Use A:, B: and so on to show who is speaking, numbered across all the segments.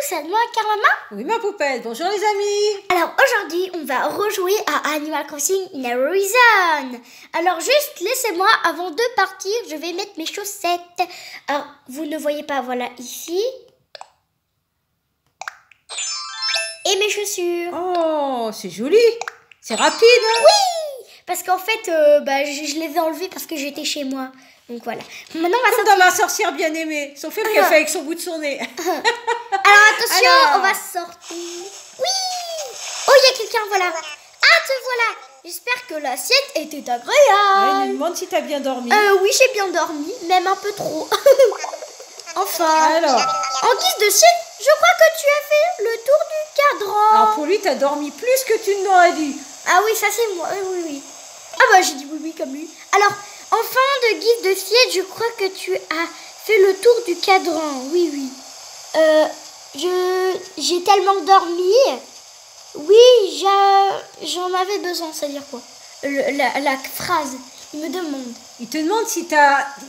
A: c'est moi, Carmama.
B: Oui, ma poupette. Bonjour les amis.
A: Alors aujourd'hui, on va rejouer à Animal Crossing New Horizons. Alors juste, laissez-moi, avant de partir, je vais mettre mes chaussettes. Alors, vous ne voyez pas, voilà, ici. Et mes chaussures.
B: Oh, c'est joli. C'est rapide, hein?
A: Oui, parce qu'en fait, je les ai enlevées parce que j'étais chez moi. Donc voilà. Maintenant, on va
B: Comme dans Ma sorcière bien aimée. Sauf qu'elle fait avec son bout de son nez.
A: Alors attention, on va sortir. Oui. Oh, il y a quelqu'un, voilà. Ah, te voilà. J'espère que l'assiette était agréable.
B: Ouais, il me demande si t'as bien dormi.
A: Oui, j'ai bien dormi, même un peu trop. Enfin.
B: Alors.
A: En guise de sieste, je crois que tu as fait le tour du cadran.
B: Alors pour lui, t'as dormi plus que tu ne l'aurais dit.
A: Ah oui, ça c'est moi. Oui. Ah bah j'ai dit oui comme lui. Alors, enfin de guise de sieste, je crois que tu as fait le tour du cadran. Oui. J'ai tellement dormi. Oui, j'en avais besoin, c'est-à-dire quoi? La phrase, il me demande.
B: Il te demande si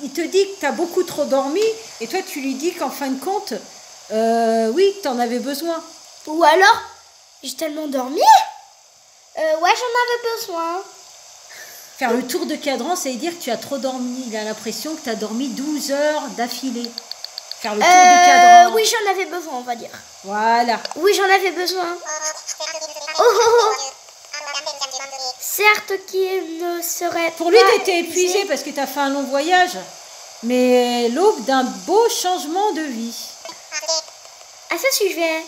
B: il te dit que t'as beaucoup trop dormi et toi tu lui dis qu'en fin de compte, oui, que t'en avais besoin.
A: Ou alors, j'ai tellement dormi. Ouais, j'en avais besoin.
B: Faire le tour de cadran, ça veut dire que tu as trop dormi. Il a l'impression que tu as dormi 12 heures d'affilée. Faire le tour de cadran.
A: Oui, j'en avais besoin, on va dire.
B: Voilà.
A: Oui, j'en avais besoin. Oh. Certes qu'il ne serait
B: Pour lui,
A: pas
B: tu étais épuisé parce que tu as fait un long voyage. Mais l'aube d'un beau changement de vie.
A: À ce sujet,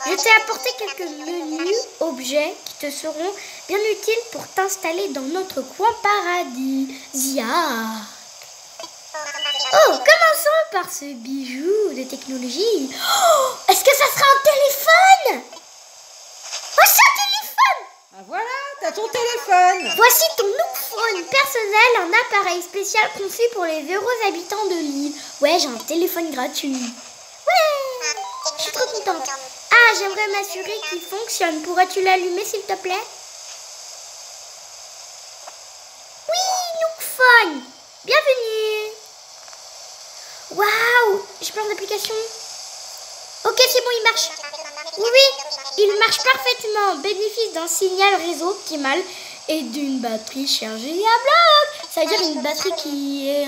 A: je t'ai apporté quelques menus objets qui te seront bien utiles pour t'installer dans notre coin paradisiaque. Oh, commençons par ce bijou de technologie. Oh, est-ce que ça sera un téléphone? Oh, c'est un téléphone!
B: Ah voilà, t'as ton téléphone.
A: Voici ton Nookphone personnel, un appareil spécial conçu pour les heureux habitants de l'île. Ouais, j'ai un téléphone gratuit. Ouais, je suis trop contente. Ah, j'aimerais m'assurer qu'il fonctionne. Pourrais-tu l'allumer, s'il te plaît? Oui, Nookphone. Bienvenue. Waouh, j'ai plein d'applications. Ok, c'est bon, il marche. Oui, il marche parfaitement. Bénéfice d'un signal réseau optimal et d'une batterie chargée à bloc. Ça veut dire une batterie qui est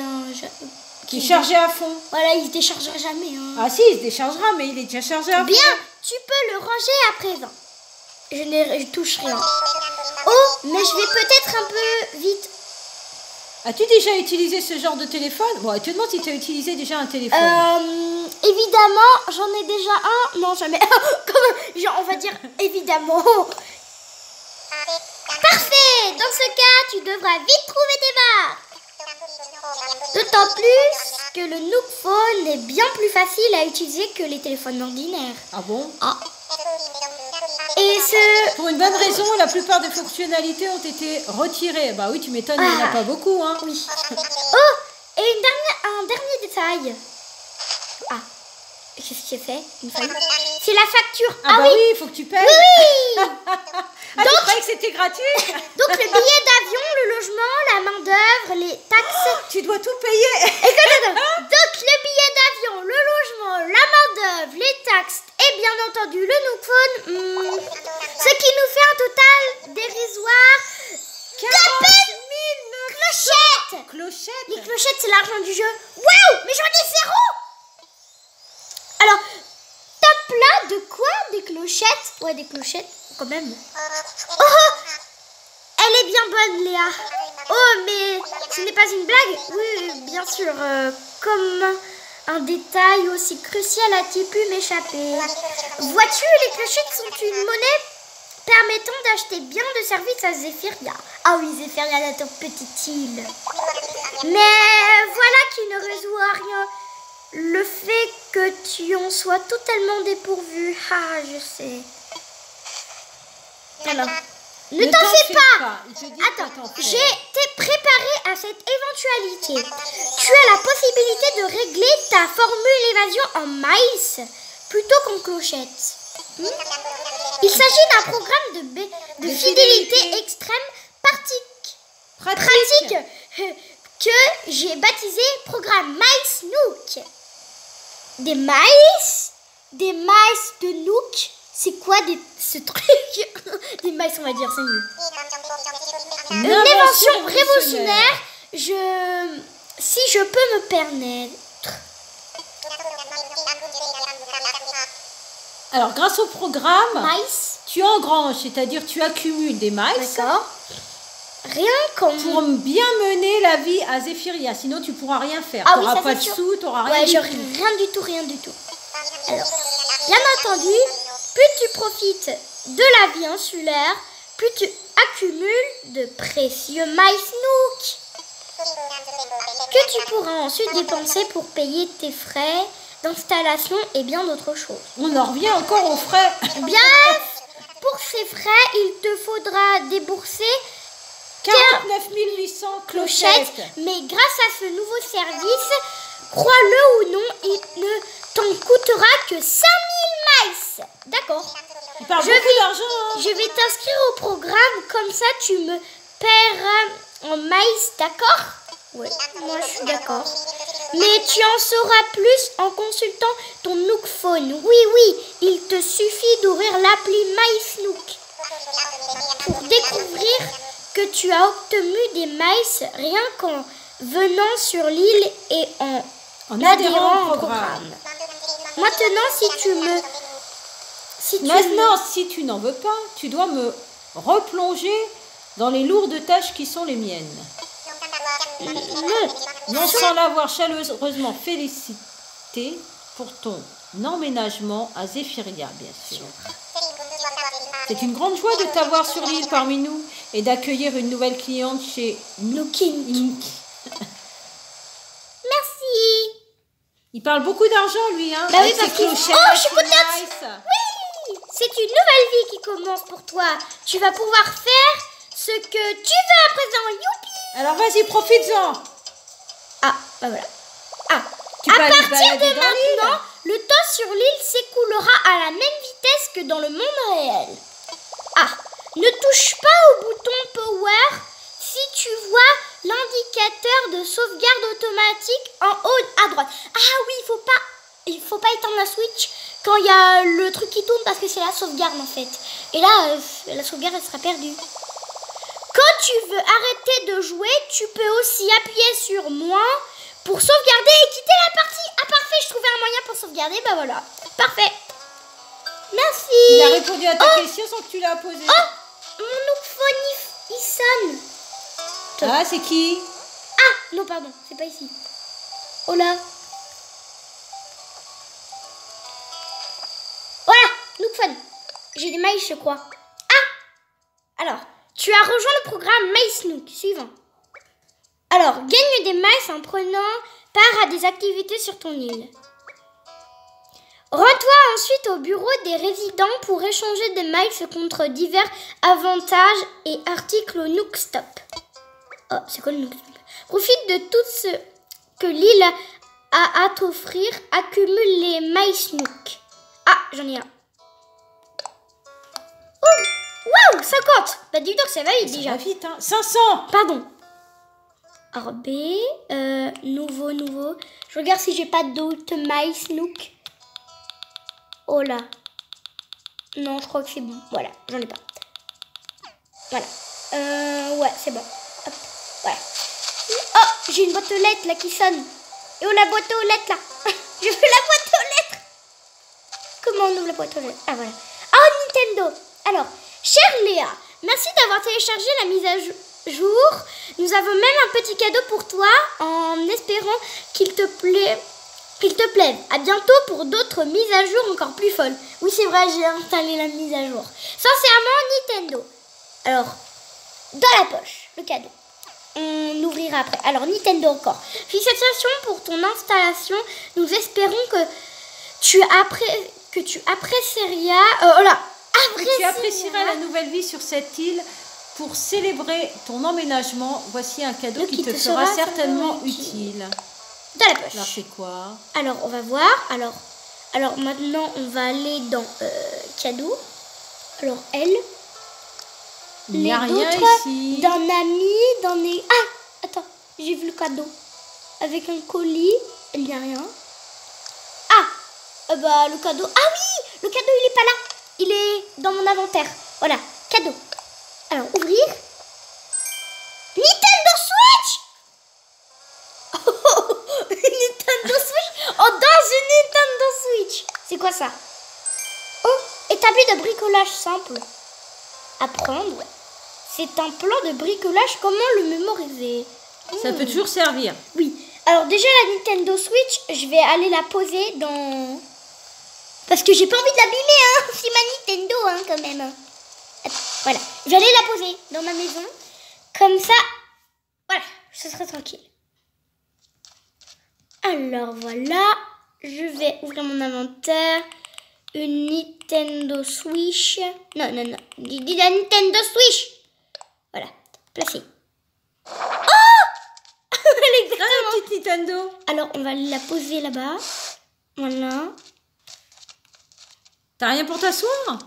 B: Qui est chargé à fond.
A: Voilà, il ne se déchargera jamais. Hein.
B: Ah si, il se déchargera, mais il est déjà chargé à fond.
A: Bien, tu peux le ranger à présent. Je touche rien. Oh, mais je vais peut-être un peu vite.
B: As-tu déjà utilisé ce genre de téléphone? Bon, il te demande si tu as utilisé déjà un téléphone.
A: Évidemment, j'en ai déjà un. Non, jamais. Genre, on va dire évidemment. Parfait. Dans ce cas, tu devras vite trouver tes marques. D'autant plus que le Nookphone est bien plus facile à utiliser que les téléphones ordinaires.
B: Ah bon?
A: Ah. Et
B: Pour une bonne raison, la plupart des fonctionnalités ont été retirées. Bah oui, tu m'étonnes, il n'y en a pas beaucoup, hein.
A: Oui. Oh, et un dernier détail. Ah, qu'est-ce que j'ai fait? Une faille. C'est la facture.
B: Ah bah oui, il faut que tu payes.
A: Oui.
B: Ah, tu croyais que c'était gratuit?
A: Donc le billet d'avion, le logement, la main d'œuvre, les taxes.
B: Oh, tu dois tout payer.
A: Donc le billet d'avion, le logement, la main d'œuvre, les taxes et bien entendu le Nookphone. Ce qui nous fait un total dérisoire d'à peine 1000 clochettes.
B: Clochettes.
A: Les clochettes, c'est l'argent du jeu. Waouh, mais j'en ai zéro. Alors, tape là de quoi? Des clochettes? Ouais, des clochettes, quand même. Oh, elle est bien bonne, Léa. Oh, mais ce n'est pas une blague? Oui, bien sûr. Comme un détail aussi crucial a-t-il pu m'échapper? Vois-tu, les clochettes sont une monnaie permettant d'acheter bien de services à Zephyria. Ah oui, Zephyria, notre petite île. Mais voilà qui ne résout à rien. Le fait que tu en sois totalement dépourvu. Ah, je sais. Alors, ne t'en fais pas. Attends, j'ai été préparée à cette éventualité. Tu as la possibilité de régler ta formule évasion en maïs plutôt qu'en clochette. Il s'agit d'un programme de fidélité extrême pratique que j'ai baptisé programme Maïs Nook. Des maïs des mice de Nook. C'est quoi ce truc? Des mice, on va dire, c'est mieux. Une invention révolutionnaire. Si je peux me permettre.
B: Alors, grâce au programme,
A: Mice.
B: tu engranges, c'est-à-dire tu accumules des mice.
A: D'accord. Rien qu'en...
B: Pour bien mener la vie à Zéphiria, sinon tu pourras rien faire.
A: Ah
B: Tu
A: oui,
B: n'auras
A: ça,
B: pas
A: c'est
B: de
A: sûr.
B: sous, tu n'auras rien
A: Ouais,
B: du
A: j'aurais
B: tout.
A: rien du tout. Alors, bien entendu, plus tu profites de la vie insulaire, plus tu accumules de précieux mice Nook que tu pourras ensuite dépenser pour payer tes frais d'installation et bien d'autres choses.
B: On en revient encore aux frais.
A: Bien, pour ces frais, il te faudra débourser
B: 49 800 clochettes.
A: clochettes, mais grâce à ce nouveau service, crois-le ou non, il ne t'en coûtera que 5000 mice. D'accord.
B: Il parle beaucoup d'argent. Hein.
A: Je vais t'inscrire au programme, comme ça tu me paieras en mice, d'accord? Oui, moi je suis d'accord. Mais tu en sauras plus en consultant ton Nook Phone. Oui, il te suffit d'ouvrir l'appli MySnook pour découvrir que tu as obtenu des mice rien qu'en venant sur l'île et en adhérant au programme. Maintenant,
B: si tu n'en veux pas, tu dois me replonger dans les lourdes tâches qui sont les miennes. Non sans l'avoir chaleureusement félicité pour ton emménagement à Zéphiria, bien sûr. C'est une grande joie de t'avoir sur l'île parmi nous et d'accueillir une nouvelle cliente chez
A: Nooking. Merci.
B: Il parle beaucoup d'argent, lui, hein.
A: Bah oui,
B: avec
A: parce
B: ses
A: qu'il...
B: clochettes,
A: Oh, je suis
B: ses
A: contente.
B: mice.
A: Oui, c'est une nouvelle vie qui commence pour toi. Tu vas pouvoir faire ce que tu veux à présent. Youpi.
B: Alors vas-y, profites-en.
A: Ah, bah voilà. Ah,
B: Tu
A: à
B: peux aller te
A: partir
B: balader
A: de
B: dans l'île.
A: maintenant, le temps sur l'île s'écoulera à la même vitesse que dans le monde réel. Ah, ne touche pas au bouton Power si tu vois l'indicateur de sauvegarde automatique en haut à droite. Ah oui, il faut pas éteindre la Switch quand il y a le truc qui tourne parce que c'est la sauvegarde en fait. Et là, la sauvegarde elle sera perdue. Quand tu veux arrêter de jouer, tu peux aussi appuyer sur moi pour sauvegarder et quitter la partie. Ah parfait, je trouvais un moyen pour sauvegarder, bah voilà. Parfait. Merci.
B: Il a répondu à ta question sans que tu l'as posée.
A: Oh, mon Nook Phone, il sonne.
B: Ah, c'est qui?
A: Ah, non, pardon, c'est pas ici. Oh là. Voilà, Nook Phone. J'ai des mails, je crois. Ah, alors, tu as rejoint le programme MySnook. Suivant. Alors, gagne des mice en prenant part à des activités sur ton île. Rends-toi ensuite au bureau des résidents pour échanger des miles contre divers avantages et articles au Nook Stop. Oh, c'est quoi le Nook Stop? Profite de tout ce que l'île a à t'offrir. Accumule les MySnook. Ah, j'en ai un. Oh, wow, 50. Bah dis donc, ça va vite déjà.
B: Ça va vite, hein. 500.
A: Pardon. RB, nouveau. Je regarde si j'ai pas d'autres MySnook. Oh là. Non, je crois que c'est bon. Voilà, j'en ai pas. Voilà. Ouais, c'est bon. Hop, voilà. Oh, j'ai une boîte aux lettres là qui sonne. Et où la boîte aux lettres là? Je veux la boîte aux lettres. Comment on ouvre la boîte aux lettres? Ah voilà. Oh, Nintendo. Alors, chère Léa, merci d'avoir téléchargé la mise à jour. Nous avons même un petit cadeau pour toi en espérant qu'il te plaise. À bientôt pour d'autres mises à jour encore plus folles. Oui, c'est vrai, j'ai installé la mise à jour. Sincèrement, Nintendo. Alors, dans la poche, le cadeau. On ouvrira après. Alors, Nintendo encore. Félicitations pour ton installation. Nous espérons que tu apprécieras
B: la nouvelle vie sur cette île. Pour célébrer ton emménagement, voici un cadeau qui te sera certainement utile.
A: Dans la poche.
B: Alors, c'est quoi?
A: Alors, on va voir. Alors maintenant, on va aller dans cadeau. Alors, elle.
B: Il n'y a rien ici.
A: D'un ami, Ah, attends, j'ai vu le cadeau. Avec un colis, il n'y a rien. Ah, Bah, le cadeau. Ah oui, le cadeau, il est pas là. Il est dans mon inventaire. Voilà, cadeau. Alors, ouvrir. Nintendo Switch. Nintendo Switch. Oh, dans une Nintendo Switch. C'est quoi ça? Oh, établi de bricolage simple. Apprendre. C'est un plan de bricolage. Comment le mémoriser?
B: Ça peut toujours servir.
A: Oui. Alors déjà, la Nintendo Switch, je vais aller la poser dans... Parce que j'ai pas envie de l'abîmer, hein. C'est ma Nintendo, hein, quand même. Attends, voilà. Je vais aller la poser dans ma maison. Comme ça, voilà, ce sera tranquille. Alors, voilà. Je vais ouvrir mon inventaire. Une Nintendo Switch. Non, non, non. Dis la Nintendo Switch. Voilà. Placé. Oh elle est exactement...
B: petite Nintendo.
A: Alors, on va la poser là-bas. Voilà.
B: T'as rien pour t'asseoir?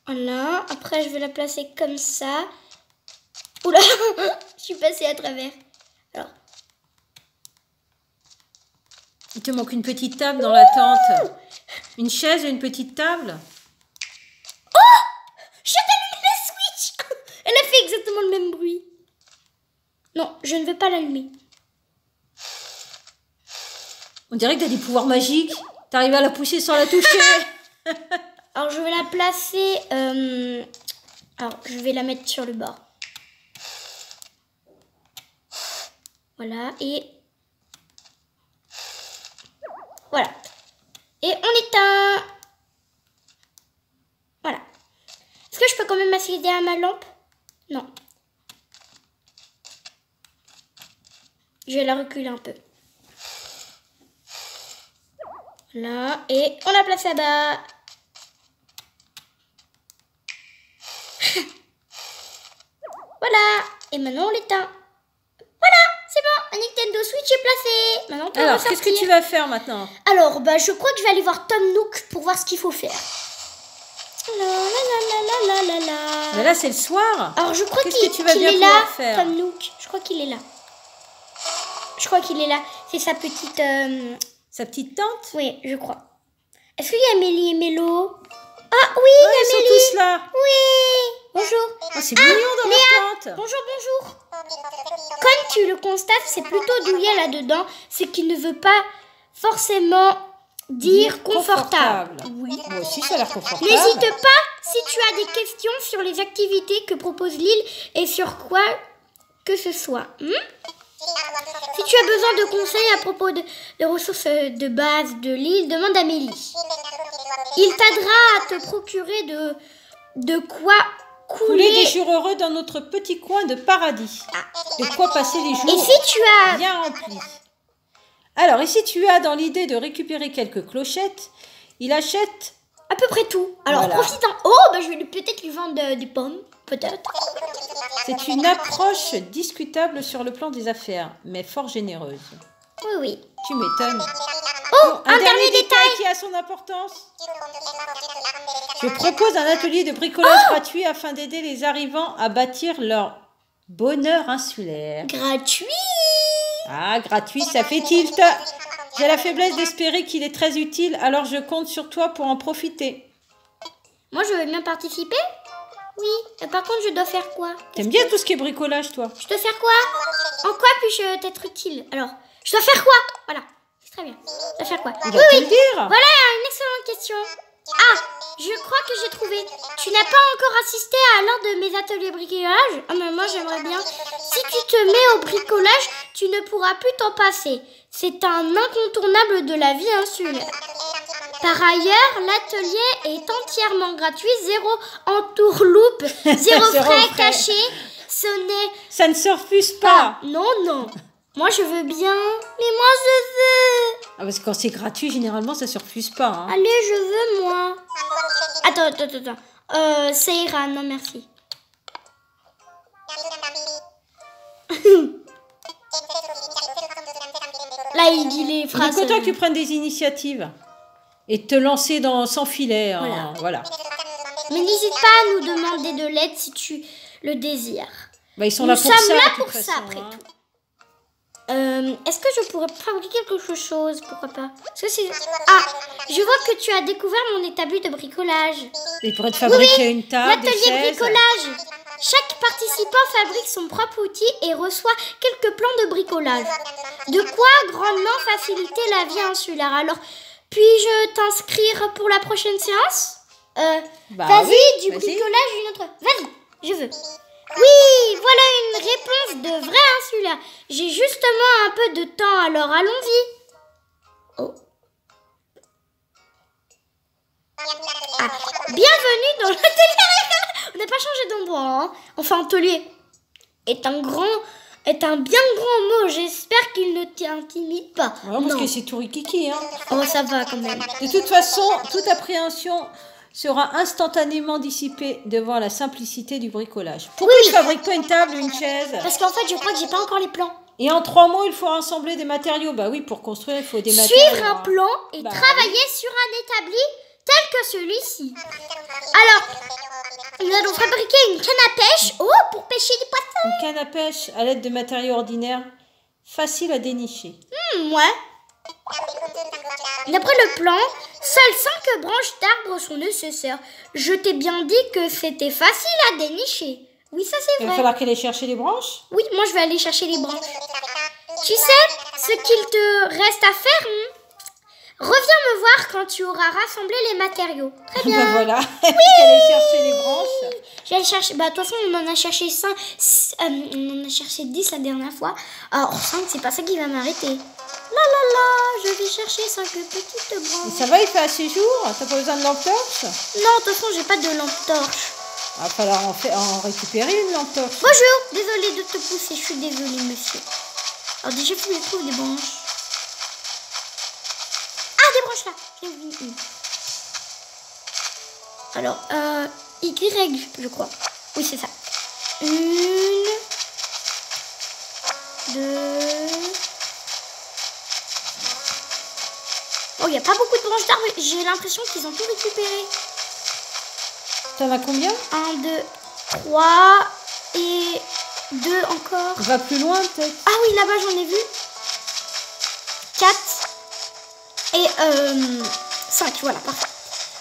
A: Voilà. Après, je vais la placer comme ça. Oula, je suis passée à travers. Alors.
B: Il te manque une petite table dans la tente. Une chaise et une petite table.
A: Oh, j'ai allumé la Switch. Elle a fait exactement le même bruit. Non, je ne vais pas l'allumer.
B: On dirait que t'as des pouvoirs magiques. T'arrives à la pousser sans la toucher.
A: Alors, je vais la placer... Alors, je vais la mettre sur le bord. Voilà, et... Voilà. Et on éteint. Voilà. Est-ce que je peux quand même accéder à ma lampe? Non. Je vais la reculer un peu. Voilà, et on la place là-bas. Voilà, et maintenant on l'éteint. Voilà, c'est bon, la Nintendo Switch est placée. Maintenant on peut
B: Alors,
A: ressortir.
B: qu'est-ce que tu vas faire maintenant?
A: Alors, bah, je crois que je vais aller voir Tom Nook pour voir ce qu'il faut faire. La, la, la, la, la, la, la.
B: Mais là, c'est le soir.
A: Alors, je crois
B: Qu'est-ce
A: qu'il
B: que tu vas
A: qu'il
B: bien
A: est là,
B: pouvoir faire?
A: Tom Nook. Je crois qu'il est là. Je crois qu'il est là. C'est sa petite...
B: Sa petite tante?
A: Oui, je crois. Est-ce qu'il y a Amélie et Mélo? Ah oui, il y a
B: Ils sont
A: Amélie.
B: tous là.
A: Oui. Bonjour.
B: Oh, c'est mignon dans
A: Léa.
B: leur tente.
A: Bonjour, bonjour. Comme tu le constates, c'est plutôt douillet là-dedans. C'est qu'il ne veut pas forcément dire confortable.
B: Oui, moi aussi, ça a l'air confortable.
A: N'hésite pas si tu as des questions sur les activités que propose l'île et sur quoi que ce soit. Si tu as besoin de conseils à propos de ressources de base de l'île, demande à Amélie. Il t'aidera à te procurer de quoi
B: couler des jours heureux dans notre petit coin de paradis. De quoi passer les jours
A: Et si tu as...
B: bien remplis. Alors, et si tu as dans l'idée de récupérer quelques clochettes, il achète...
A: à peu près tout. Alors,
B: Voilà.
A: profite-en. Oh, bah, je vais peut-être lui vendre des pommes. Peut-être.
B: C'est une approche discutable sur le plan des affaires, mais fort généreuse.
A: Oui, oui.
B: Tu m'étonnes.
A: Oh,
B: Bon,
A: un dernier détail.
B: qui a son importance. Je propose un atelier de bricolage gratuit afin d'aider les arrivants à bâtir leur bonheur insulaire.
A: Gratuit.
B: Ah, gratuit, ça fait tilt. J'ai la faiblesse d'espérer qu'il est très utile, alors je compte sur toi pour en profiter.
A: Moi, je veux bien participer. Oui. Par contre, je dois faire quoi?
B: T'aimes bien tout ce qui est bricolage, toi?
A: Je dois faire quoi? En quoi puis-je être utile? Alors, je dois faire quoi? Voilà. C'est très bien. Je dois faire quoi?
B: Il va te le dire.
A: Voilà une excellente question. Ah, je crois que j'ai trouvé. Tu n'as pas encore assisté à l'un de mes ateliers bricolage? Ah, mais moi, j'aimerais bien. Si tu te mets au bricolage, tu ne pourras plus t'en passer. C'est un incontournable de la vie insulaire. Par ailleurs, l'atelier est entièrement gratuit, zéro entourloupe, zéro frais caché.
B: Ça ne se refuse pas.
A: Non, non. Moi, je veux bien. Mais moi, je veux.
B: Ah, parce que quand c'est gratuit, généralement, ça ne se refuse pas. Hein.
A: Allez, je veux, moi. Attends. Ça ira, non, merci. Là, il dit les
B: Je
A: phrases.
B: suis content que tu prennes des initiatives et te lancer sans filet. Hein. Voilà.
A: Mais n'hésite pas à nous demander de l'aide si tu le désires.
B: Bah, ils sont
A: Nous
B: là pour
A: sommes
B: ça.
A: là
B: de
A: pour
B: toute
A: ça,
B: façon,
A: après
B: hein.
A: tout. Est-ce que je pourrais fabriquer quelque chose? Pourquoi pas? Parce que c'est... Ah, je vois que tu as découvert mon établi de bricolage.
B: Il pourrait te fabriquer une table, des
A: L'atelier
B: chaises.
A: bricolage. Chaque participant fabrique son propre outil et reçoit quelques plans de bricolage. De quoi grandement faciliter la vie insulaire. Alors, puis-je t'inscrire pour la prochaine séance? Vas-y,
B: oui, vas-y.
A: bricolage, une autre. Vas-y, je veux. Oui, voilà une réponse de vrai insulaire. J'ai justement un peu de temps, alors allons-y. Oh. Ah, bienvenue dans l'atelier. On n'a pas changé d'endroit, hein. Enfin, atelier est un bien grand mot. J'espère qu'il ne t'intimide pas.
B: Ouais, parce que c'est tout rikiki, hein.
A: Oh, ça va quand même.
B: De toute façon, toute appréhension sera instantanément dissipée devant la simplicité du bricolage. Pourquoi je fabrique pas une table ou une chaise?
A: Parce qu'en fait, je crois que j'ai pas encore les plans.
B: Et en 3 mots, il faut rassembler des matériaux. Bah oui, pour construire, il faut des matériaux.
A: Suivre un plan et travailler sur un établi tel que celui-ci. Alors, nous allons fabriquer une canne à pêche. Oh, pour pêcher des poissons.
B: Une canne à pêche à l'aide de matériaux ordinaires, facile à dénicher.
A: Ouais. D'après le plan, seules 5 branches d'arbres sont nécessaires. Je t'ai bien dit que c'était facile à dénicher. Oui, ça c'est
B: Il va
A: vrai.
B: falloir qu'elle aille chercher les branches.
A: Oui, moi je vais aller chercher les branches. Tu sais ce qu'il te reste à faire? Reviens me voir quand tu auras rassemblé les matériaux. Très bien.
B: Ben voilà, elle va aller chercher les branches.
A: J'allais chercher. Bah, de toute façon, on en a cherché 5. On en a cherché 10 la dernière fois. Alors, 5, c'est pas ça qui va m'arrêter. Je vais chercher 5 petites
B: Et
A: branches.
B: ça va, il fait assez jour? T'as pas besoin de lampe torche?
A: Non, de toute façon, j'ai pas de lampe torche.
B: Il va falloir en récupérer une lampe torche.
A: Bonjour, désolée de te pousser. Je suis désolée, monsieur. Alors, déjà, faut que je trouve des branches. Ah, des branches là. J'en ai vu une. Alors, Y, je crois. Oui, c'est ça. 1, 2. Oh, il n'y a pas beaucoup de branches d'arbres. J'ai l'impression qu'ils ont tout récupéré.
B: T'en as combien?
A: 1, 2, 3 et 2 encore.
B: Va plus loin, peut-être.
A: Ah oui, là-bas, j'en ai vu 4 et 5. Voilà, parfait.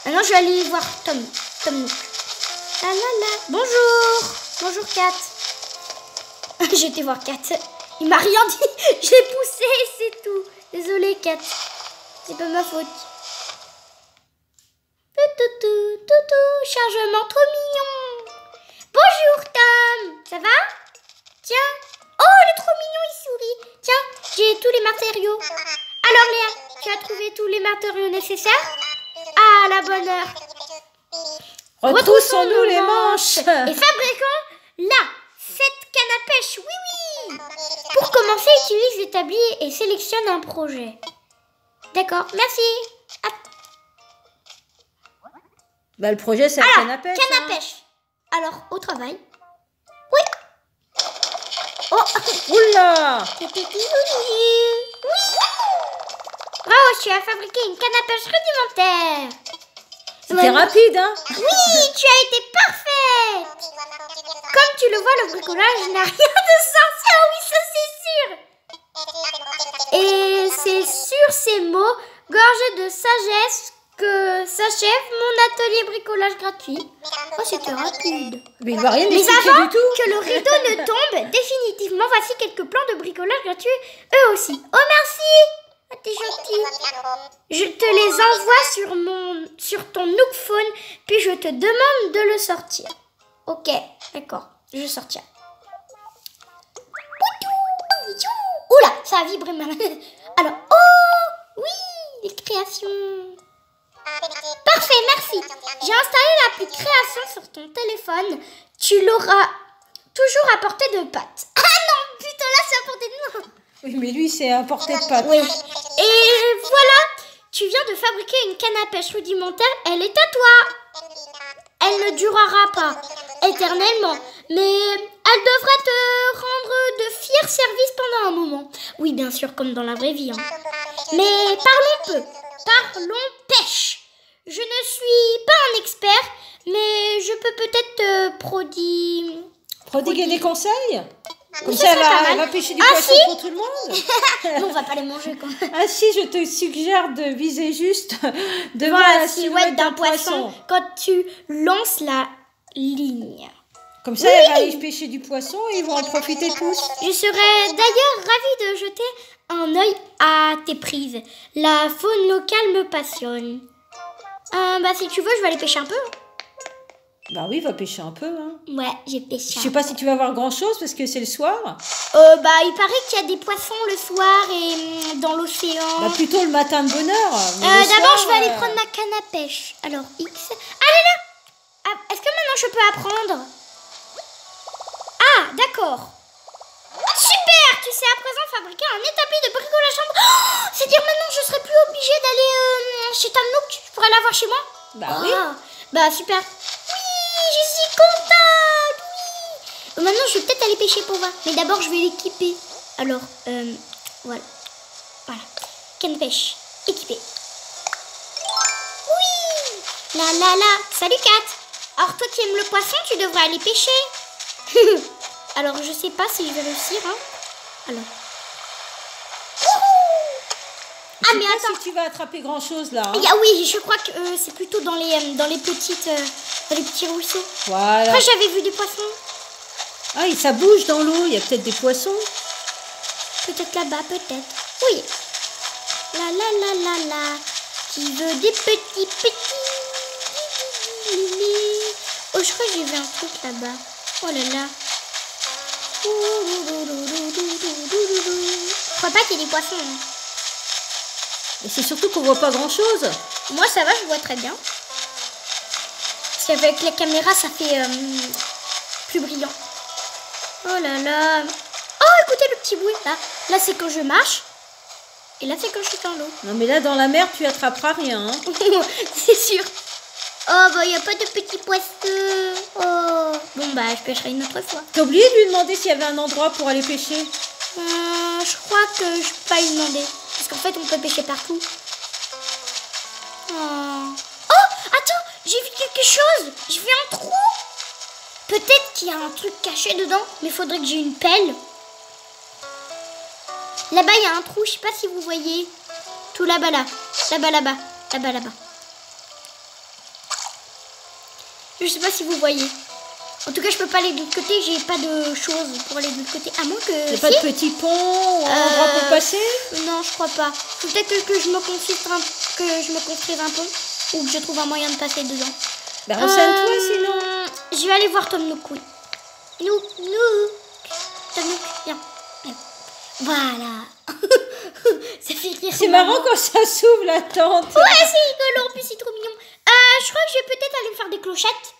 A: Maintenant, je vais aller voir Tom Nook. Bonjour. Bonjour, Kat. J'ai été voir Kat. Il m'a rien dit. Je l'ai poussé et c'est tout. Désolée, Kat. C'est pas ma faute. Toutou, chargement trop mignon. Bonjour, Tom. Ça va? Tiens. Oh, il est trop mignon, il sourit. Tiens, j'ai tous les matériaux. Alors, Léa, tu as trouvé tous les matériaux nécessaires? Ah, la bonne heure.
B: Retroussons-nous les manches.
A: Et fabriquons là cette canne à pêche. Oui. Pour commencer, utilise l'établi et sélectionne un projet. D'accord, merci. Hop.
B: Bah, le projet, c'est la
A: Alors,
B: canne à pêche.
A: canne à pêche. Alors, au travail. Oui. Oh.
B: Oula!
A: Oui. Bravo, tu as fabriqué une canne à pêche rudimentaire.
B: C'était rapide, hein?
A: Oui, tu as été parfaite. Comme tu le vois, le bricolage n'a rien de sorcier. Oui, ça c'est sûr. Et c'est sur ces mots, gorgés de sagesse, que s'achève mon atelier bricolage gratuit. Oh, c'était rapide.
B: Mais il va rien
A: Mais
B: expliquer
A: avant
B: du tout.
A: que le rideau ne tombe définitivement, voici quelques plans de bricolage gratuits, eux aussi. Oh, merci. Ah, t'es gentil. Je te les envoie sur ton Nook Phone, puis je te demande de le sortir. Ok, d'accord, je sortirai. Oula, ça a vibré ma main. Alors, oh, oui, les créations. Parfait, merci. J'ai installé l'appli création sur ton téléphone. Tu l'auras toujours à portée de patte. Ah non, putain, là, c'est à portée de main.
B: Oui, mais lui, c'est à portée de patte.
A: Oui. Et voilà, tu viens de fabriquer une canne à pêche rudimentaire. Elle est à toi. Elle ne durera pas éternellement, mais elle devrait te rendre de fiers services pendant un moment. Oui, bien sûr, comme dans la vraie vie. Hein. Mais parlons peu. Parlons pêche. Je ne suis pas un expert, mais je peux peut-être te
B: Prodiguer des conseils? Comme
A: Ce
B: ça,
A: serait pas
B: elle
A: mal.
B: va pêcher du
A: Ah,
B: poisson
A: si.
B: pour tout le monde.
A: Non, on va pas les manger quoi.
B: Ainsi, je te suggère de viser juste devant
A: Voilà,
B: la silhouette d'un poisson.
A: quand tu lances la ligne.
B: Comme ça, elle va aller pêcher du poisson et ils vont en profiter tous.
A: Je serais d'ailleurs ravie de jeter un œil à tes prises. La faune locale me passionne. Bah si tu veux, je vais aller pêcher un peu.
B: Bah oui, va pêcher un peu. Hein.
A: Ouais, j'ai pêché.
B: Je sais pas si tu vas voir grand chose parce que c'est le soir.
A: Bah il paraît qu'il y a des poissons le soir et dans l'océan.
B: Bah plutôt le matin de bonne heure.
A: D'abord, je vais aller prendre ma canne à pêche. Alors, X. Ah là là. Est-ce que maintenant je peux apprendre? Ah, d'accord. Super. Tu sais à présent fabriquer un établi de bricolage. Oh, c'est-à-dire maintenant je serai plus obligée d'aller chez Tom Nook. Je pourrais l'avoir chez moi.
B: Bah oui.
A: Bah super. Oui, je suis contente. Oui. Maintenant je vais peut-être aller pêcher pour voir. Mais d'abord je vais l'équiper. Alors, voilà. Voilà. Canne pêche. Équipée. Oui. La la la. Salut Kat. Alors toi qui aimes le poisson, tu devrais aller pêcher. Alors je sais pas si je vais réussir. Hein. Alors.
B: Ah mais attends. Si tu vas attraper grand chose là. Hein.
A: Oui, je crois que c'est plutôt dans les petits ruisseaux.
B: Voilà.
A: Après j'avais vu des poissons.
B: Ah et ça bouge dans l'eau. Il y a peut-être des poissons.
A: Peut-être là-bas, peut-être. Oui. La la la la la. Qui veut des petits. Oh, je crois que j'ai vu un truc là-bas. Oh là là. Je crois pas qu'il y ait des poissons. Hein.
B: Et c'est surtout qu'on voit pas grand-chose.
A: Moi, ça va, je vois très bien. Parce qu'avec la caméra, ça fait plus brillant. Oh là là. Oh, écoutez le petit bruit. Là c'est quand je marche. Et là, c'est quand je suis dans l'eau.
B: Non, mais là, dans la mer, tu attraperas rien. Hein.
A: C'est sûr. Oh, bah, il n'y a pas de petits poissons. Oh. Bon, bah, je pêcherai une autre fois.
B: T'as oublié de lui demander s'il y avait un endroit pour aller pêcher?
A: Je crois que je peux pas lui demander. Parce qu'en fait, on peut pêcher partout. Oh, attends, j'ai vu quelque chose. J'ai vu un trou. Peut-être qu'il y a un truc caché dedans, mais il faudrait que j'ai une pelle. Là-bas, il y a un trou, je sais pas si vous voyez. Tout là-bas, là. Là-bas. Je sais pas si vous voyez. En tout cas, je peux pas aller de l'autre côté, j'ai pas de choses pour aller de l'autre côté. À moins que...
B: Il n'y a pas de petit pont ou un endroit pour passer?
A: Non, je crois pas. Faut peut-être que je me construise un pont ou que je trouve un moyen de passer dedans.
B: Bah, renseigne-toi sinon.
A: Je vais aller voir Tom Nook, oui. Nook. Tom Nook, viens. Voilà. Ça fait rire.
B: C'est marrant quand ça s'ouvre la tente.
A: Ouais, c'est rigolo. En plus, c'est trop mignon. Je crois que je vais peut-être aller me faire des clochettes.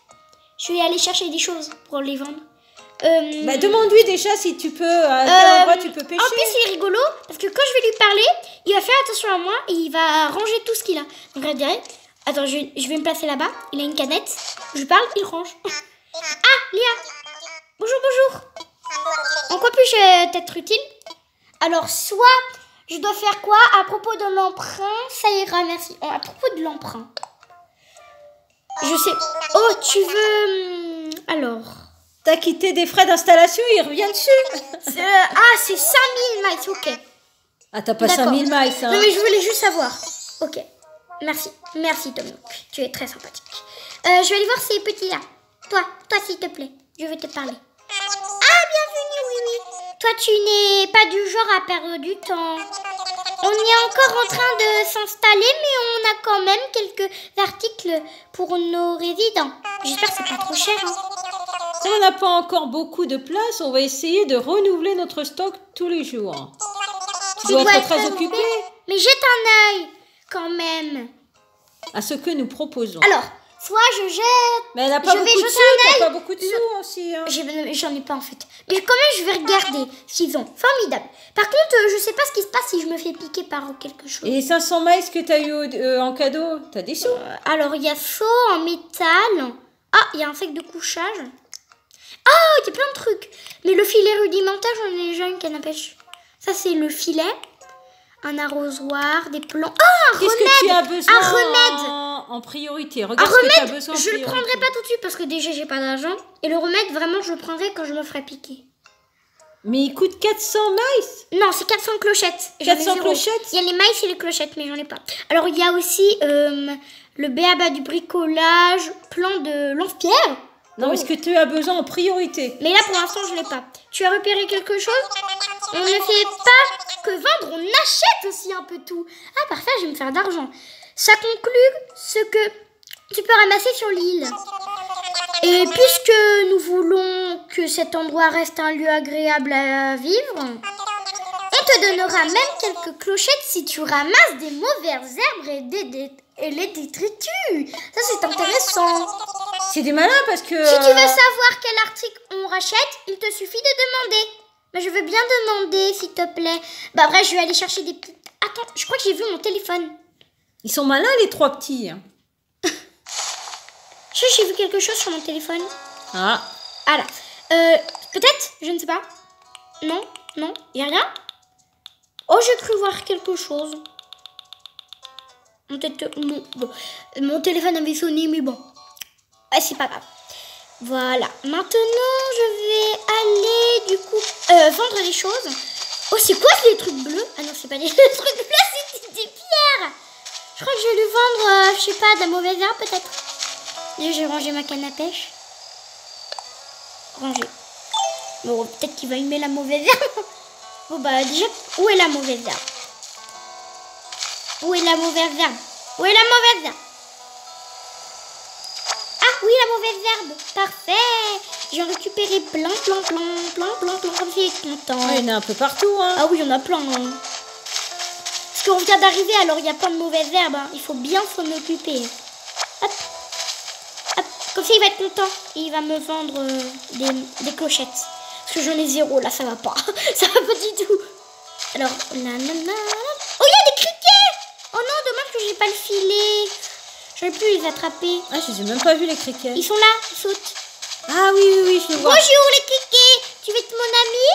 A: Je vais aller chercher des choses pour les vendre.
B: Bah, demande-lui déjà si tu peux, à quel endroit tu peux pêcher.
A: En plus, c'est rigolo parce que quand je vais lui parler, il va faire attention à moi et il va ranger tout ce qu'il a. Donc, regardez. Attends, je vais me placer là-bas. Il a une canette. Je lui parle, il range. Ah, Léa. Bonjour. En quoi puis-je être utile? Alors, soit je dois faire quoi à propos de l'emprunt? Ça ira, merci. À propos de l'emprunt. Je sais. Oh, tu veux... Alors...
B: T'as quitté des frais d'installation, il revient dessus.
A: C'est 5000 miles, ok.
B: Ah, t'as pas 5000 miles, hein.
A: Non, mais je voulais juste savoir. Ok. Merci Tom Nook. Tu es très sympathique. Je vais aller voir ces petits-là. Toi s'il te plaît. Je vais te parler. Ah, bienvenue, oui. Toi, tu n'es pas du genre à perdre du temps. On est encore en train de s'installer, mais on a quand même quelques articles pour nos résidents. J'espère que c'est pas trop cher. Hein.
B: Si on n'a pas encore beaucoup de place, on va essayer de renouveler notre stock tous les jours. Tu dois être très occupé.
A: Mais jette un œil, quand même.
B: À ce que nous proposons.
A: Alors, soit je jette...
B: Mais elle n'a pas beaucoup de sous, t'as pas beaucoup de sous aussi. Hein.
A: J'en ai pas en fait. Mais quand même, je vais regarder s'ils ont. Formidable. Par contre, je sais pas ce qui se passe si je me fais piquer par quelque chose.
B: Et les 500 miles que t'as eu en cadeau, t'as des sous?
A: Alors, il y a chaud en métal. Ah, il y a un sac de couchage. Ah, il y a plein de trucs. Mais le filet rudimentaire, j'en ai déjà une canne à pêche. Ça, c'est le filet. Un arrosoir, des plans. Ah, un remède.
B: Qu'est-ce que tu as besoin?
A: Un remède.
B: En priorité. Regarde
A: un
B: ce que tu as
A: remède,
B: besoin.
A: Je le prendrai pas tout de suite parce que déjà, j'ai pas d'argent. Et le remède, vraiment, je le prendrai quand je me ferai piquer.
B: Mais il coûte 400 maïs.
A: Non, c'est 400 clochettes. J'en ai
B: 400
A: zéro.
B: clochettes.
A: Il y a les maïs et les clochettes, mais j'en ai pas. Alors, il y a aussi le b.a.-ba du bricolage, plan de lance-pierre.
B: Non, mais ce que tu as besoin en priorité.
A: Mais là, pour l'instant, je l'ai pas. Tu as repéré quelque chose? On ne fait pas que vendre, on achète aussi un peu tout. Ah, parfait, je vais me faire d'argent. Ça conclut ce que tu peux ramasser sur l'île. Et puisque nous voulons que cet endroit reste un lieu agréable à vivre, on te donnera même quelques clochettes si tu ramasses des mauvais herbes et les détritus. Ça, c'est intéressant.
B: C'est des malins parce que...
A: Si tu veux savoir quel article on rachète, il te suffit de demander. Mais je veux bien demander, s'il te plaît. Bah bref, je vais aller chercher des petits... Attends, je crois que j'ai vu mon téléphone.
B: Ils sont malins, les 3 petits.
A: J'ai vu quelque chose sur mon téléphone.
B: Ah.
A: Ah là. Peut-être, je ne sais pas. Non, non, il n'y a rien. Oh, j'ai cru voir quelque chose. Mon téléphone avait sonné, mais bon. C'est pas grave. Voilà. Maintenant, je vais aller, du coup, vendre les choses. Oh, c'est quoi les trucs bleus? Ah non, c'est pas des trucs bleus, c'est des pierres. Je crois que je vais lui vendre, je sais pas, de la mauvaise herbe, peut-être. Déjà, j'ai rangé ma canne à pêche. Rangé. Bon, peut-être qu'il va aimer la mauvaise herbe. Bon, bah, déjà, où est la mauvaise herbe? Où est la mauvaise herbe? Où est la mauvaise herbe? Ah, oui, la mauvaise herbe. Parfait. J'ai récupéré plein, comme il est content.
B: Ouais, il y en a un peu partout, hein.
A: Ah oui, il y en a plein, hein. Parce qu'on vient d'arriver, alors il y a plein de mauvaises herbes, hein. Il faut bien s'en occuper. Hop. Hop. Comme ça, il va être content. Et il va me vendre des clochettes. Parce que j'en ai zéro, là, ça va pas. Ça va pas du tout. Alors, nanana. Oh, il y a des criquets. Oh non, dommage que j'ai pas le filet. J'aurais pu les attraper.
B: Ah, je les ai même pas vus, les criquets.
A: Ils sont là, ils sautent.
B: Ah oui, je les vois.
A: Bonjour les criquets. Tu veux être mon ami?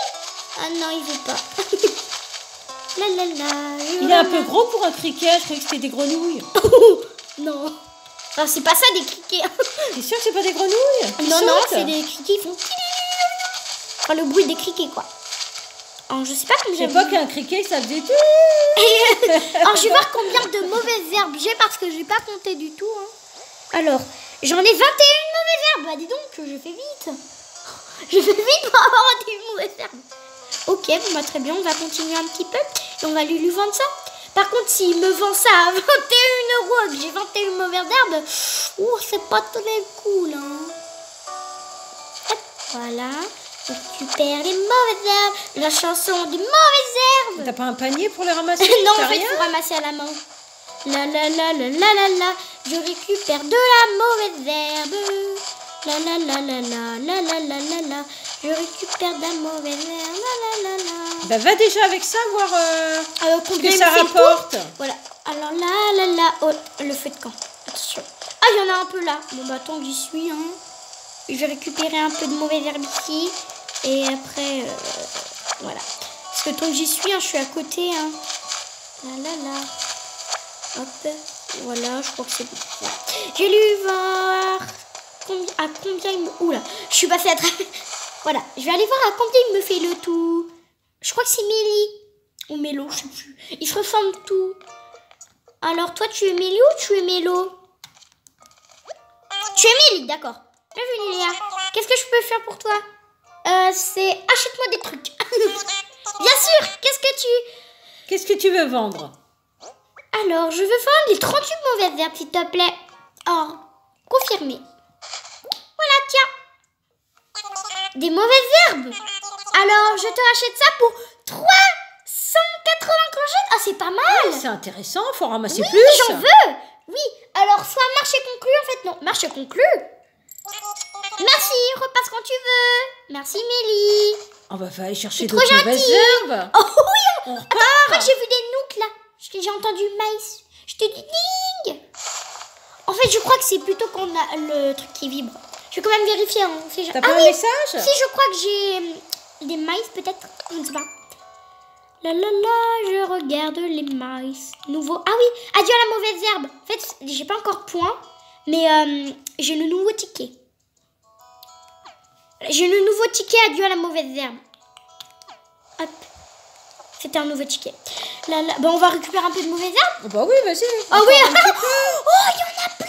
A: Ah non, il veut pas.
B: Il est un peu gros pour un criquet, je croyais que c'était des grenouilles.
A: Non. Enfin, c'est pas ça des criquets.
B: T'es sûr que c'est pas des grenouilles?
A: Non, c'est des criquets, ils font... Enfin, le bruit des criquets, quoi. Alors, je sais pas comment
B: j'ai... Je sais pas qu'un criquet, ça faisait tout.
A: Alors, je vais voir combien de mauvaises herbes j'ai parce que j'ai pas compté du tout. Hein. Alors, j'en ai 21 mauvaises herbes. Bah, dis donc, je fais vite. Je fais vite pour avoir des mauvaises herbes. Ok, bon, bah, très bien, on va continuer un petit peu. Et on va lui vendre ça. Par contre, s'il me vend ça à 21 € et que j'ai 21 mauvaises herbes, c'est pas très cool. Hein. Hop, voilà. On récupère les mauvaises herbes. La chanson des mauvaises herbes.
B: T'as pas un panier pour les ramasser?
A: Non, en fait, il faut ramasser à la main. La. Je récupère de la mauvaise herbe. La. Je récupère de la mauvaise herbe. La.
B: Bah, va déjà avec ça, voir ce
A: combien
B: que ça rapporte.
A: Voilà. Alors là. Oh, le feu de camp. Attention. Ah, il y en a un peu là. Bon, bah, tant que j'y suis, hein. Je vais récupérer un peu de mauvaise herbe ici. Et après, voilà. Parce que tant que j'y suis, hein, je suis à côté. Hein. Là. Hop. Voilà, je crois que c'est bon. Voilà. Je vais lui voir à combien il me... Oula, je suis passée à travers. Voilà, je vais aller voir à combien il me fait le tout. Je crois que c'est Mélie. Ou Mélo, je sais plus. Ils se ressemblent tous. Alors, toi, tu es Mélie ou tu es Mélo? Tu es Mélie, d'accord. Bienvenue, Léa. Qu'est-ce que je peux faire pour toi? C'est achète-moi des trucs. Bien sûr,
B: Qu'est-ce que tu veux vendre?
A: Alors, je veux vendre les 38 mauvaises herbes, s'il te plaît. Or, confirmé. Voilà, tiens. Des mauvaises herbes. Alors, je te rachète ça pour 380 clochettes. Ah, c'est pas mal.
B: C'est intéressant, faut ramasser
A: oui,
B: plus.
A: J'en veux. Oui, alors soit marché conclu, en fait, non. Marché conclu. Merci, repasse quand tu veux. Merci, Mélie.
B: On va aller chercher d'autres mauvaises herbes.
A: Oh oui,
B: on repart.
A: Attends, j'ai vu des nouks là. J'ai entendu maïs. Je te dis ding. En fait, je crois que c'est plutôt qu'on a le truc qui vibre. Je vais quand même vérifier. Hein.
B: T'as pas un message?
A: Si, je crois que j'ai des maïs peut-être. Je ne sais pas. Je regarde les maïs. Nouveau. Ah oui, adieu à la mauvaise herbe. En fait, j'ai pas encore point. Mais j'ai le nouveau ticket. J'ai le nouveau ticket, adieu à la mauvaise herbe. Hop. C'était un nouveau ticket. Là, là. Bon, on va récupérer un peu de mauvaises herbes.
B: Bah oui, vas-y.
A: Ah oui. Oh, il y en a plein.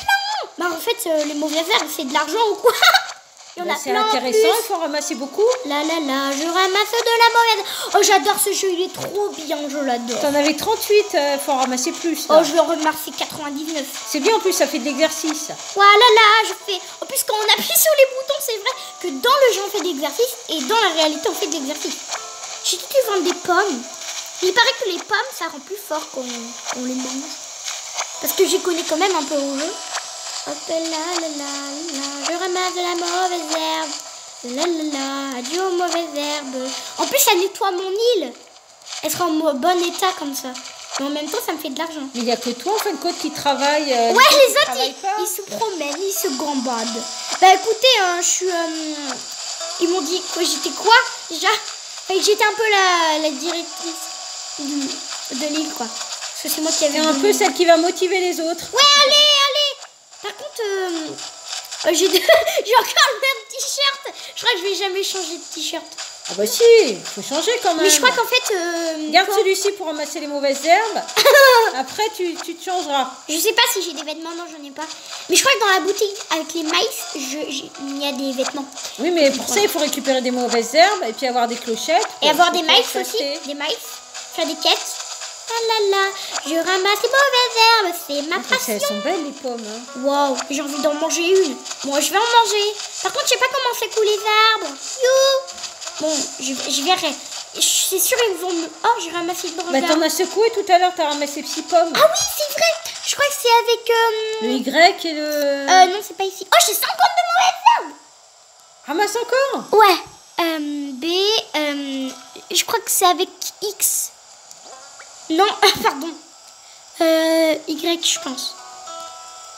A: Bah en fait, les mauvaises herbes, c'est de l'argent ou quoi? Il y en a
B: C'est
A: plein.
B: intéressant, il faut ramasser beaucoup.
A: Là, là, là, je ramasse de la mauvaise. Oh, j'adore ce jeu, il est trop bien, je l'adore.
B: T'en avais 38, faut en ramasser plus. Là.
A: Oh, je vais en ramasser 99.
B: C'est bien, en plus, ça fait de l'exercice.
A: Voilà, là, je fais... En plus, quand on appuie sur les boutons, c'est vrai que dans le jeu, on fait de l'exercice et dans la réalité, on fait de l'exercice. J'ai dit qu'ils vendent des pommes. Il paraît que les pommes, ça rend plus fort quand on les mange. Parce que j'y connais quand même un peu au jeu. Hop là, là, là, là, je ramasse de la mauvaise herbe. Là, là, là, adieu aux mauvaises herbes. En plus, ça nettoie mon île. Elle sera en bon état comme ça. Mais en même temps, ça me fait de l'argent.
B: Mais il n'y a que toi, en fin de compte, qui travaille.
A: Ouais, les autres, ils se promènent, ils se gambadent. Bah écoutez, je suis... ils m'ont dit que j'étais quoi déjà? J'étais un peu la directrice de l'île, quoi. Parce que c'est moi qui avais...
B: C'est un peu celle qui va motiver les autres.
A: Ouais, allez. Par contre, j'ai encore le même t-shirt. Je crois que je vais jamais changer de t-shirt.
B: Ah bah si, il faut changer quand même.
A: Mais je crois qu'en fait...
B: Garde celui-ci pour ramasser les mauvaises herbes. Après, tu te changeras.
A: Je sais pas si j'ai des vêtements. Non, j'en ai pas. Mais je crois que dans la boutique avec les maïs, il y a des vêtements.
B: Oui, mais pour ça, il faut récupérer des mauvaises herbes et puis avoir des clochettes.
A: Et avoir des maïs aussi. Des maïs. Faire des quêtes. Ah là là, je ramasse les mauvaises herbes. C'est ma passion.
B: Elles sont belles, les pommes. Hein.
A: Waouh, j'ai envie d'en manger une. Moi, je vais en manger. Par contre, je sais pas comment c'est cool les arbres. You. Bon, je verrai. C'est sûr, ils vont me... Oh, j'ai ramassé le brevet.
B: Bah, t'en as secoué tout à l'heure, t'as ramassé 6 pommes.
A: Ah oui, c'est vrai. Je crois que c'est avec...
B: Le Y et le...
A: non, c'est pas ici. Oh, j'ai 50 de mauvaises herbes.
B: Ramasse encore.
A: Ouais. B... je crois que c'est avec X. Non, pardon. Y, je pense.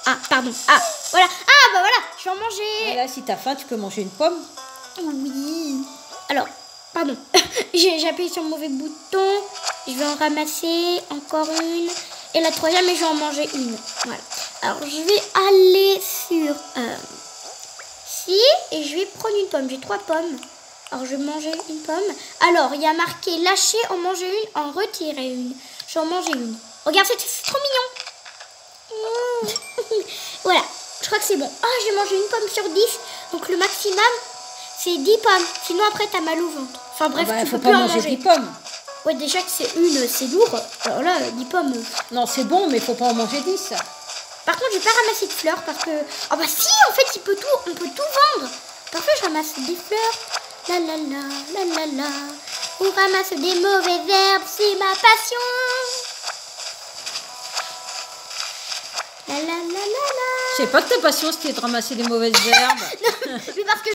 A: Ah, pardon. Ah, voilà. Ah, bah voilà, je vais en manger.
B: Et là, si t'as faim, tu peux manger une pomme.
A: Oui. Alors, pardon. J'ai appuyé sur le mauvais bouton. Je vais en ramasser encore une. Et la troisième, et je vais en manger une. Voilà. Alors, je vais aller sur... ci, et je vais prendre une pomme. J'ai 3 pommes. Alors, je vais manger une pomme. Alors, il y a marqué lâcher, en manger une, en retirer une. Je vais en manger une. Regarde, c'est trop mignon. Voilà, je crois que c'est bon. Ah, j'ai mangé une pomme sur 10. Donc, le maximum, c'est 10 pommes. Sinon, après, t'as mal au ventre. Enfin, bref,
B: bah,
A: tu
B: faut
A: peux
B: pas
A: plus en
B: manger
A: manger.
B: 10 pommes.
A: Ouais, déjà que c'est une, c'est lourd. Alors là, 10 pommes.
B: Non, c'est bon, mais faut pas en manger 10.
A: Par contre, je vais pas ramasser de fleurs parce que... Ah bah si, en fait, on peut tout vendre. Parfois, je ramasse des fleurs. La la la, la la la. On ramasse des mauvaises herbes, c'est ma passion. La la la la la.
B: Je sais pas que ta passion, c'était de ramasser des mauvaises herbes.
A: Non, mais parce que